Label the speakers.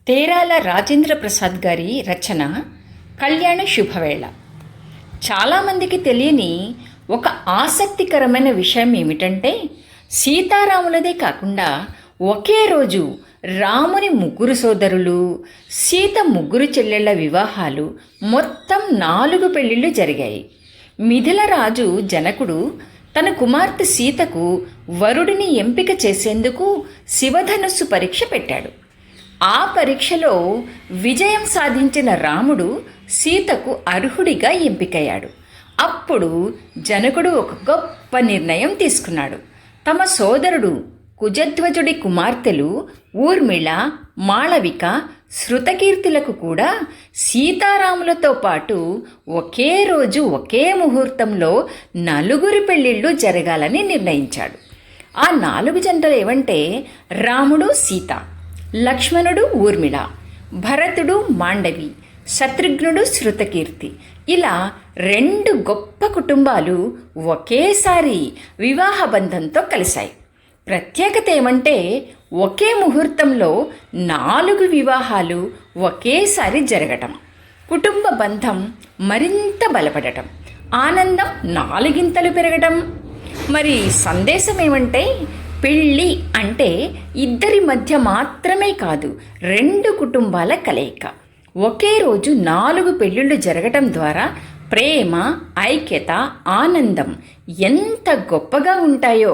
Speaker 1: తేరాల రాజేంద్ర ప్రసాద్ గారి రచన కళ్యాణ శుభవేళ. చాలామందికి తెలియని ఒక ఆసక్తికరమైన విషయం ఏమిటంటే, సీతారాములదే కాకుండా ఒకే రోజు రాముని ముగ్గురు సోదరులు, సీత ముగ్గురు చెల్లెళ్ల వివాహాలు, మొత్తం 4 పెళ్లిళ్ళు జరిగాయి. మిథిల రాజు జనకుడు తన కుమార్తె సీతకు వరుడిని ఎంపిక చేసేందుకు శివధనుస్సు పరీక్ష పెట్టాడు. ఆ పరీక్షలో విజయం సాధించిన రాముడు సీతకు అర్హుడిగా ఎంపికయ్యాడు. అప్పుడు జనకుడు ఒక గొప్ప నిర్ణయం తీసుకున్నాడు. తమ సోదరుడు కుజధ్వజుడి కుమార్తెలు ఊర్మిళ, మాళవిక, శృతకీర్తులకు కూడా సీతారాములతో పాటు ఒకే రోజు ఒకే ముహూర్తంలో 4 పెళ్లిళ్ళు జరగాలని నిర్ణయించాడు. ఆ 4 జంటలు ఏవంటే రాముడు సీత, లక్ష్మణుడు ఊర్మిళ, భరతుడు మాండవి, శత్రుఘ్నుడు శృతకీర్తి. ఇలా 2 గొప్ప కుటుంబాలు ఒకేసారి వివాహ బంధంతో కలిశాయి. ప్రత్యేకత ఏమంటే, ఒకే ముహూర్తంలో 4 వివాహాలు ఒకేసారి జరగటం, కుటుంబ బంధం మరింత బలపడటం, ఆనందం 4 పెరగటం. మరి సందేశం ఏమంటే, పెళ్ళి అంటే ఇద్దరి మధ్య మాత్రమే కాదు, 2 కుటుంబాల కలయిక. ఒకే రోజు 4 పెళ్ళిళ్ళు జరగటం ద్వారా ప్రేమ, ఐక్యత, ఆనందం ఎంత గొప్పగా ఉంటాయో.